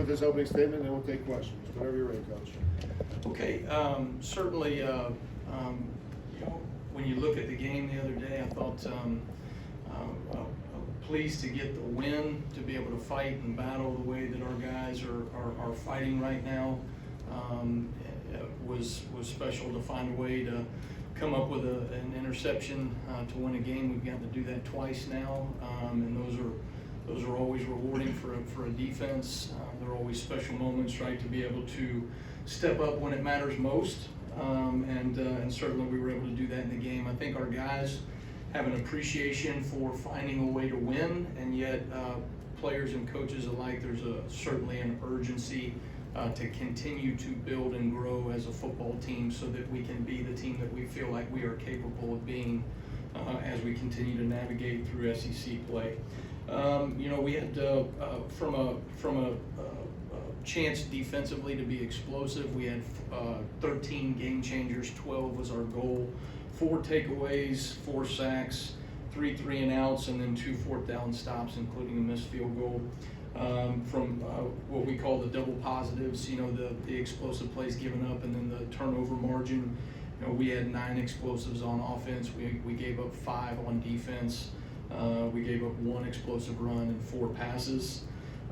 with his opening statement, and then we'll take questions. Whenever you're ready, Coach. Okay, certainly, when you look at the game the other day, I thought pleased to get the win, to be able to fight and battle the way that our guys are fighting right now. It was special to find a way to come up with an interception to win a game. We've gotten to do that twice now, and those are always rewarding for a defense. They're always special moments, right, to be able to step up when it matters most, and certainly we were able to do that in the game. I think our guys have an appreciation for finding a way to win, and yet players and coaches alike, there's certainly an urgency to continue to build and grow as a football team so that we can be the team that we feel like we are capable of being as we continue to navigate through SEC play. We had from a chance defensively to be explosive. We had 13 game changers, 12 was our goal, 4 takeaways, 4 sacks, 3 3-and-outs, and then 2 4th down stops, including a missed field goal. From what we call the double positives, the explosive plays given up, and then the turnover margin. We had 9 explosives on offense. We gave up 5 on defense. We gave up 1 explosive run and 4 passes.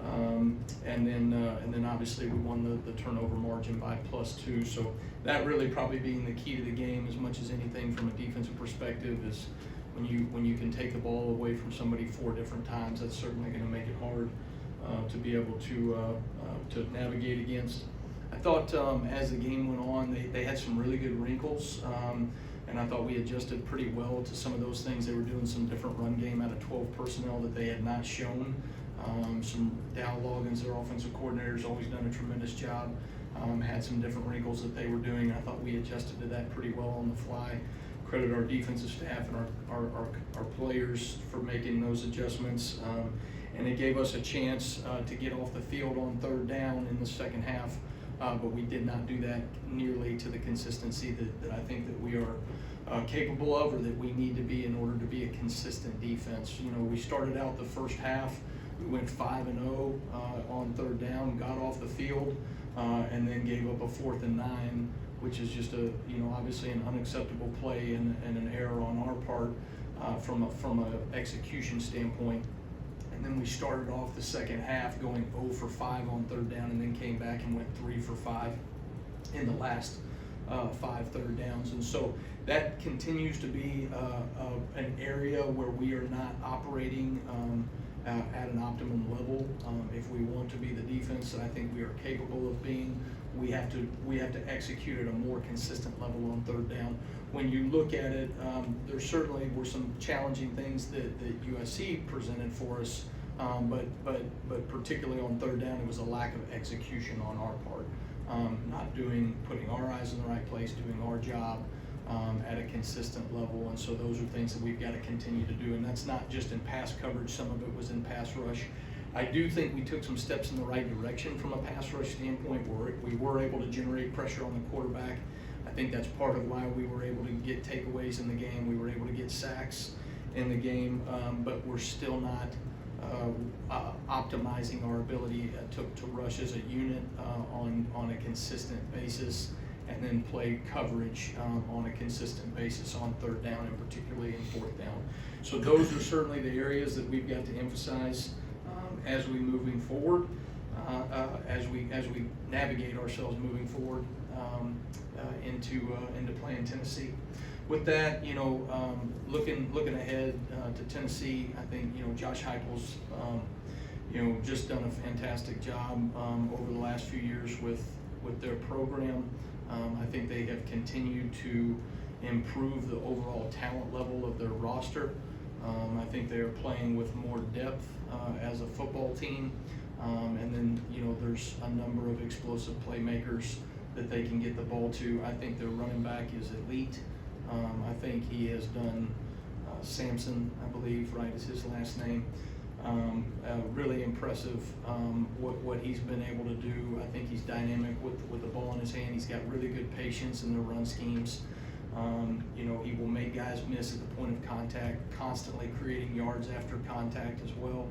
And then obviously we won the turnover margin by +2. So that really probably being the key to the game as much as anything from a defensive perspective is when you can take the ball away from somebody 4 different times, that's certainly going to make it hard to be able to navigate against. I thought as the game went on, they had some really good wrinkles, and I thought we adjusted pretty well to some of those things. They were doing some different run game out of 12 personnel that they had not shown. Some Dow Loggins, their offensive coordinator, has always done a tremendous job. Had some different wrinkles that they were doing. I thought we adjusted to that pretty well on the fly. Credit our defensive staff and our players for making those adjustments. And it gave us a chance to get off the field on 3rd down in the second half, but we did not do that nearly to the consistency that I think that we are capable of, or that we need to be in order to be a consistent defense. We started out the first half, we went 5-0 on 3rd down, got off the field, and then gave up a 4th and 9, which is just obviously an unacceptable play and an error on our part from a execution standpoint. And then we started off the second half going 0 for 5 on 3rd down, and then came back and went 3 for 5 in the last 5 3rd downs. And so that continues to be an area where we are not operating at an optimum level. If we want to be the defense that I think we are capable of being, we have to execute at a more consistent level on 3rd down. When you look at it, there certainly were some challenging things that USC presented for us, but particularly on 3rd down, it was a lack of execution on our part. Putting our eyes in the right place, doing our job at a consistent level, and so those are things that we've got to continue to do, and that's not just in pass coverage, some of it was in pass rush. I do think we took some steps in the right direction from a pass rush standpoint, where we were able to generate pressure on the quarterback. I think that's part of why we were able to get takeaways in the game. We were able to get sacks in the game, but we're still not optimizing our ability to rush as a unit on a consistent basis, and then play coverage on a consistent basis on 3rd down, and particularly in 4th down. So those are certainly the areas that we've got to emphasize as we moving forward, as we navigate ourselves moving forward into playing Tennessee. With that, looking ahead to Tennessee, I think Josh Heupel's just done a fantastic job over the last few years with their program. I think they have continued to improve the overall talent level of their roster. I think they are playing with more depth as a football team, and then there's a number of explosive playmakers that they can get the ball to. I think their running back is elite. I think he has done Sampson, I believe, right, is his last name. Really impressive what he's been able to do. I think he's dynamic with the ball in his hand. He's got really good patience in the run schemes. He will make guys miss at the point of contact, constantly creating yards after contact as well.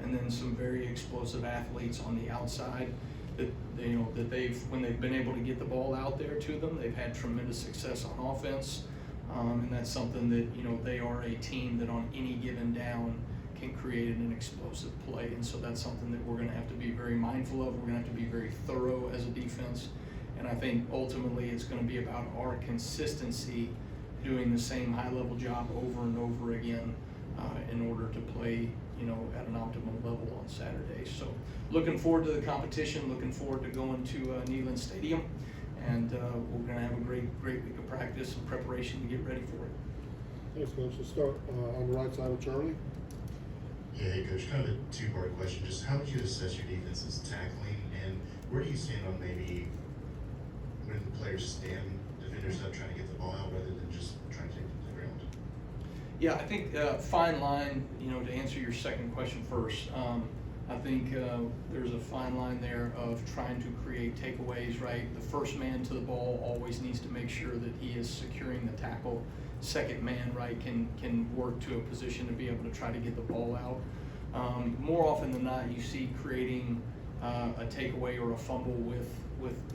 and then some very explosive athletes on the outside that when they've been able to get the ball out there to them, they've had tremendous success on offense. And that's something that, they are a team that on any given down can create an explosive play. And so that's something that we're going to have to be very mindful of. We're going to have to be very thorough as a defense. And I think ultimately it's going to be about our consistency doing the same high-level job over and over again in order to play, at an optimal level on Saturday. So looking forward to the competition, looking forward to going to Neyland Stadium. And we're going to have a great week of practice and preparation to get ready for it. Thanks, Coach. Let's start on the right side with Charlie. Yeah, hey Coach, kind of a two-part question. Just how would you assess your defense's tackling, and where do you stand on maybe when the players stand defenders up trying to get the ball out rather than just trying to take it to the ground? Yeah, I think fine line, to answer your second question first, I think there's a fine line there of trying to create takeaways, right? The first man to the ball always needs to make sure that he is securing the tackle. Second man, right, can work to a position to be able to try to get the ball out. More often than not, you see creating a takeaway or a fumble with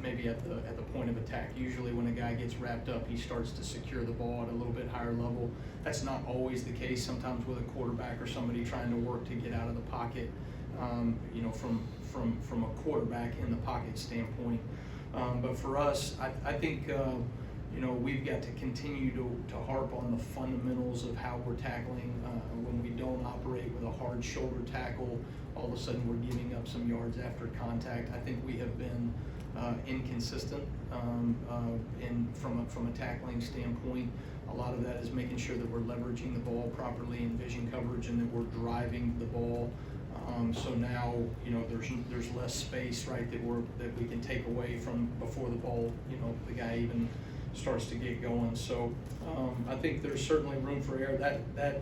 maybe at the point of attack. Usually when a guy gets wrapped up, he starts to secure the ball at a little bit higher level. That's not always the case. Sometimes with a quarterback or somebody trying to work to get out of the pocket, from a quarterback in the pocket standpoint. But for us, I think we've got to continue to harp on the fundamentals of how we're tackling. When we don't operate with a hard shoulder tackle, all of a sudden we're giving up some yards after contact. I think we have been inconsistent from a tackling standpoint. A lot of that is making sure that we're leveraging the ball properly in vision coverage and that we're driving the ball. So now, there's less space, right, that we can take away from before the ball, the guy even starts to get going. So I think there's certainly room for error. That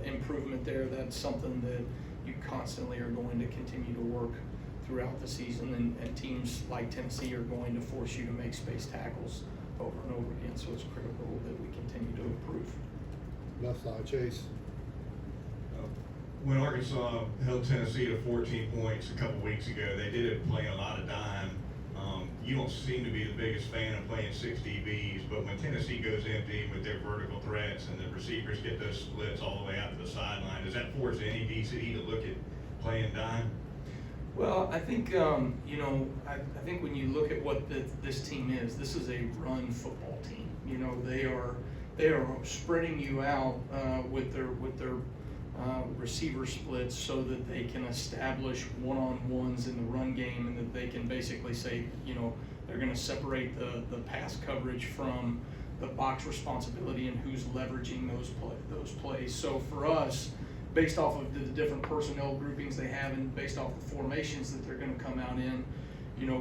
improvement there, that's something that you constantly are going to continue to work throughout the season, and teams like Tennessee are going to force you to make space tackles over and over again. So it's critical that we continue to improve. Left side, Chase. When Arkansas held Tennessee to 14 points a couple weeks ago, they did it playing a lot of dime. You don't seem to be the biggest fan of playing 6 DBs, but when Tennessee goes empty with their vertical threats and the receivers get those splits all the way out to the sideline, does that force any DC to look at playing dime? Well, I think I think when you look at what this team is, this is a run football team. They are spreading you out with their receiver splits so that they can establish one-on-ones in the run game, and that they can basically say, they're going to separate the pass coverage from the box responsibility and who's leveraging those plays. So for us, based off of the different personnel groupings they have and based off the formations that they're going to come out in,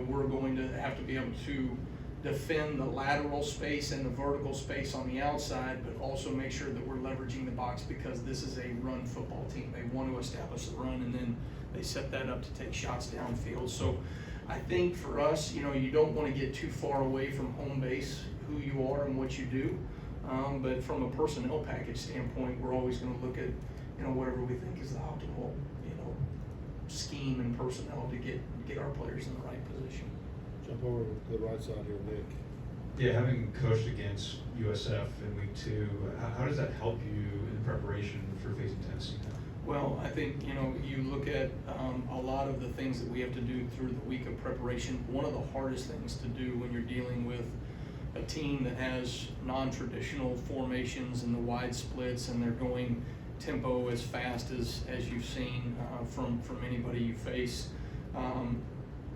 we're going to have to be able to defend the lateral space and the vertical space on the outside, but also make sure that we're leveraging the box, because this is a run football team. They want to establish the run, and then they set that up to take shots downfield. So I think for us, you don't want to get too far away from home base, who you are and what you do. But from a personnel package standpoint, we're always going to look at, whatever we think is the optimal, scheme and personnel to get our players in the right position. Jump over to the right side here, Nick. Yeah, having coached against USF in week 2, how does that help you in preparation for facing Tennessee now? Well, I think, you look at a lot of the things that we have to do through the week of preparation. One of the hardest things to do when you're dealing with a team that has non-traditional formations and the wide splits, and they're going tempo as fast as you've seen from anybody you face,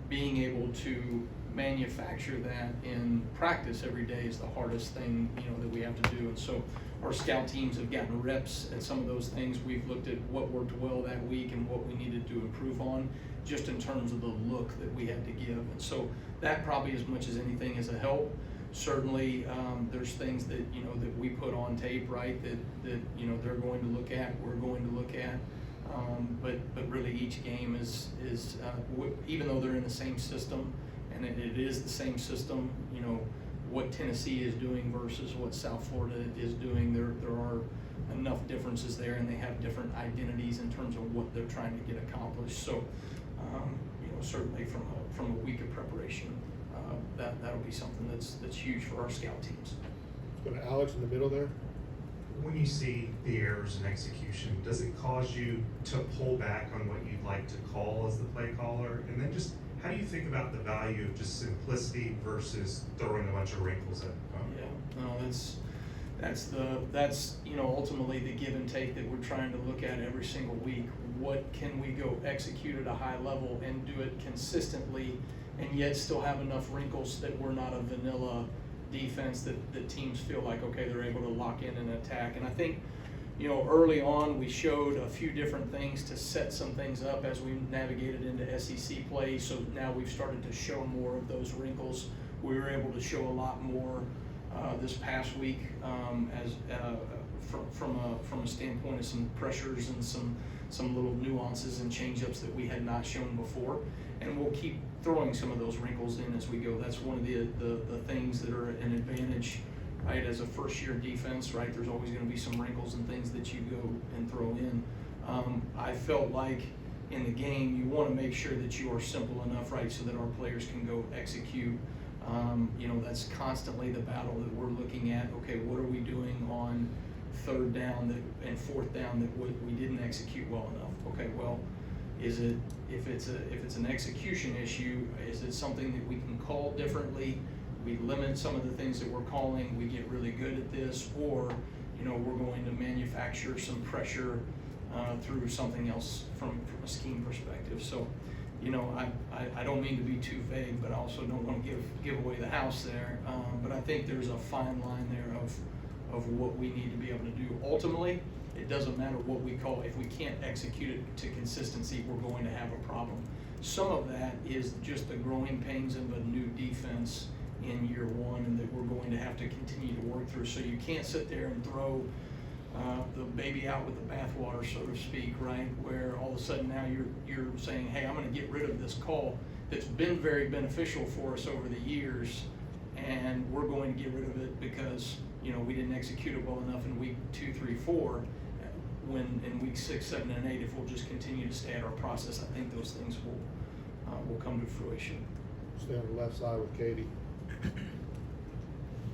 being able to manufacture that in practice every day is the hardest thing that we have to do. And so our scout teams have gotten reps at some of those things. We've looked at what worked well that week and what we needed to improve on, just in terms of the look that we had to give. And so that probably as much as anything is a help. Certainly there's things that that we put on tape, right, that they're going to look at, we're going to look at. But really each game is even though they're in the same system, and it is the same system, what Tennessee is doing versus what South Florida is doing. There are enough differences there, and they have different identities in terms of what they're trying to get accomplished. So, certainly from a week of preparation, that'll be something that's huge for our scout teams. Let's go to Alex in the middle there. When you see the errors in execution, does it cause you to pull back on what you'd like to call as the play caller? And then just how do you think about the value of just simplicity versus throwing a bunch of wrinkles at? Yeah, no, that's ultimately the give and take that we're trying to look at every single week. What can we go execute at a high level and do it consistently, and yet still have enough wrinkles that we're not a vanilla defense that teams feel like, okay, they're able to lock in and attack. And I think, early on we showed a few different things to set some things up as we navigated into SEC play. So now we've started to show more of those wrinkles. We were able to show a lot more this past week from a standpoint of some pressures and some little nuances and change-ups that we had not shown before. And we'll keep throwing some of those wrinkles in as we go. That's one of the things that are an advantage, right, as a first-year defense, right? There's always going to be some wrinkles and things that you go and throw in. I felt like in the game, you want to make sure that you are simple enough, right, so that our players can go execute. That's constantly the battle that we're looking at. Okay, what are we doing on third down and fourth down that we didn't execute well enough? Okay, well, is it, if it's an execution issue, is it something that we can call differently? We limit some of the things that we're calling, we get really good at this, or we're going to manufacture some pressure through something else from a scheme perspective. So, I don't mean to be too vague, but I also don't want to give away the house there. But I think there's a fine line there of what we need to be able to do. Ultimately, it doesn't matter what we call. If we can't execute it to consistency, we're going to have a problem. Some of that is just the growing pains of a new defense in year one, and that we're going to have to continue to work through. So you can't sit there and throw the baby out with the bathwater, so to speak, right? Where all of a sudden now you're saying, hey, I'm going to get rid of this call that's been very beneficial for us over the years, and we're going to get rid of it because we didn't execute it well enough in week 2, 3, 4. When in week 6, 7, and 8, if we'll just continue to stay at our process, I think those things will come to fruition. Stay on the left side with Katie.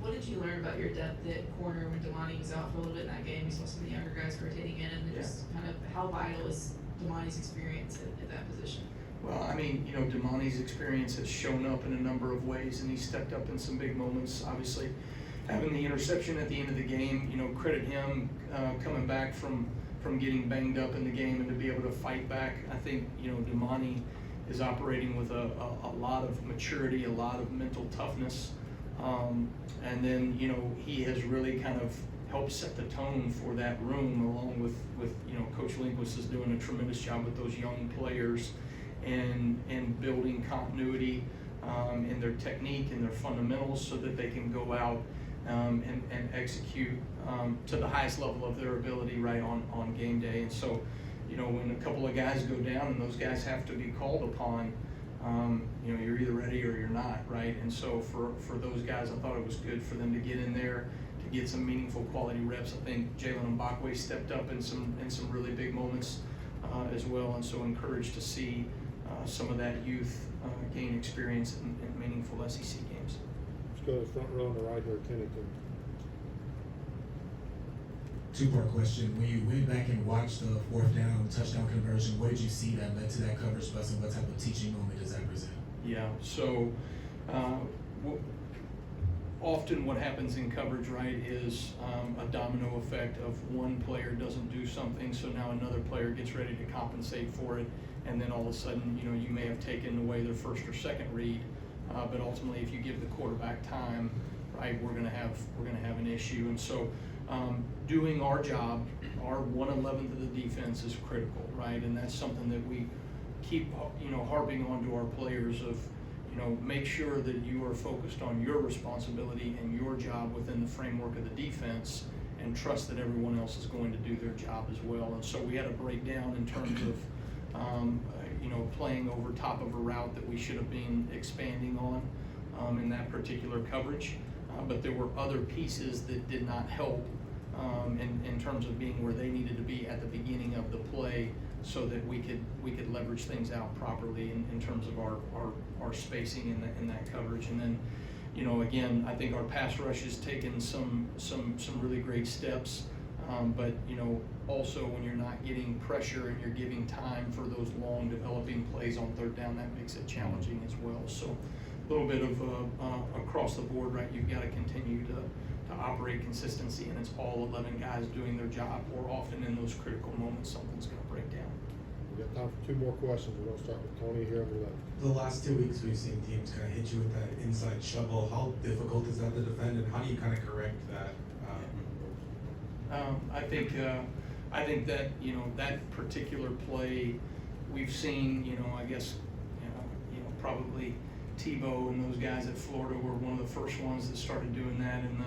What did you learn about your depth at corner when Damani was out for a little bit in that game? You saw some of the younger guys rotating in, and just kind of how vital is Damani's experience at that position? Well, I mean, Damani's experience has shown up in a number of ways, and he stepped up in some big moments. Obviously, having the interception at the end of the game, credit him coming back from getting banged up in the game and to be able to fight back. I think, Damani is operating with a lot of maturity, a lot of mental toughness. And then, he has really kind of helped set the tone for that room, along with Coach Lindquist is doing a tremendous job with those young players and building continuity in their technique and their fundamentals so that they can go out and execute to the highest level of their ability right on game day. And so, when a couple of guys go down and those guys have to be called upon, you're either ready or you're not, right? And so for those guys, I thought it was good for them to get in there, to get some meaningful quality reps. I think Jalen Mbakwe stepped up in some really big moments as well, and so encouraged to see some of that youth gain experience in meaningful SEC games. Let's go to the front row on the right here, Kennington. Two-part question. When you went back and watched the fourth down touchdown conversion, what did you see that led to that coverage bust, and what type of teaching moment does that present? Yeah, so often what happens in coverage, right, is a domino effect of one player doesn't do something, so now another player gets ready to compensate for it, and then all of a sudden, you may have taken away their first or second read, but ultimately, if you give the quarterback time, right, we're gonna have an issue. And so doing our job, our 1/11th of the defense is critical, right? And that's something that we keep harping on to our players of, make sure that you are focused on your responsibility and your job within the framework of the defense, and trust that everyone else is going to do their job as well. And so we had a breakdown in terms of playing over top of a route that we should have been expanding on in that particular coverage. but there were other pieces that did not help in terms of being where they needed to be at the beginning of the play, so that we could leverage things out properly in terms of our spacing in that coverage. And then, you know, again, I think our pass rush has taken some really great steps. But, you know, also when you're not getting pressure and you're giving time for those long developing plays on third down, that makes it challenging as well. So a little bit of across the board, right? You've got to continue to operate consistency, and it's all 11 guys doing their job, or often in those critical moments, something's going to break down. We got time for 2 more questions. We're gonna start with Tony here on the left. The last 2 weeks, we've seen teams kind of hit you with that inside shovel. How difficult is that to defend, and how do you kind of correct that? I think that, you know, that particular play, we've seen, you know, I guess, you know, probably Tebow and those guys at Florida were one of the first ones that started doing that in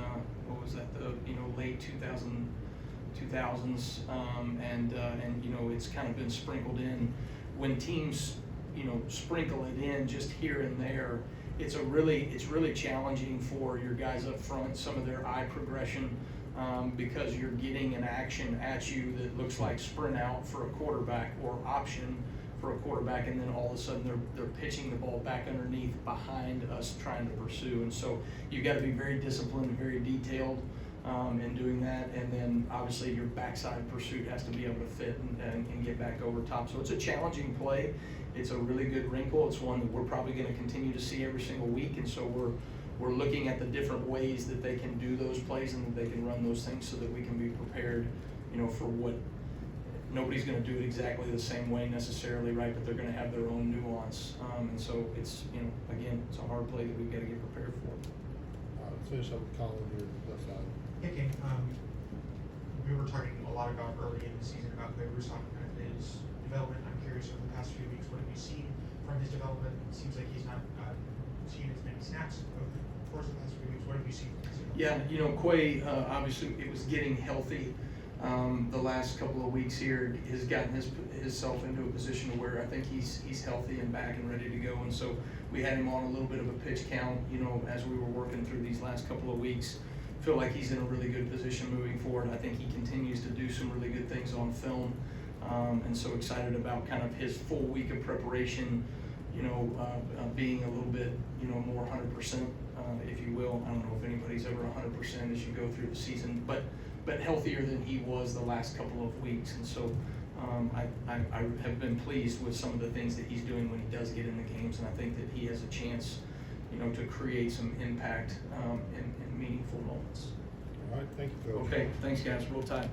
what was that, the, you know, late 2000s, and you know, it's kind of been sprinkled in. When teams, you know, sprinkle it in just here and there, it's really challenging for your guys up front, some of their eye progression, because you're getting an action at you that looks like sprint out for a quarterback or option for a quarterback, and then all of a sudden they're pitching the ball back underneath behind us trying to pursue. And so you've got to be very disciplined and very detailed in doing that, and then obviously your backside pursuit has to be able to fit and get back over top. So it's a challenging play. It's a really good wrinkle. It's one that we're probably going to continue to see every single week, and so we're looking at the different ways that they can do those plays and that they can run those things, so that we can be prepared, you know, for what. Nobody's going to do it exactly the same way necessarily, right? But they're going to have their own nuance, and so it's, you know, again, it's a hard play that we've got to get prepared for. Let's finish up with Colin here, left side. Hey, King, we were talking a lot about early in the season about Clay Broussard and his development. I'm curious, over the past few weeks, what have you seen from his development? It seems like he's not seen as many snaps over the course of the past few weeks. What have you seen from his development? Yeah, you know, Quay, obviously it was getting healthy. The last couple of weeks here has gotten himself into a position where I think he's healthy and back and ready to go. And so we had him on a little bit of a pitch count, you know, as we were working through these last couple of weeks. Feel like he's in a really good position moving forward. I think he continues to do some really good things on film, and so excited about kind of his full week of preparation, you know, being a little bit, you know, more 100%, if you will. I don't know if anybody's ever 100% as you go through the season, but healthier than he was the last couple of weeks. And so I have been pleased with some of the things that he's doing when he does get in the games, and I think that he has a chance, you know, to create some impact in meaningful moments. All right, thank you, Coach. Okay, thanks guys, real tight.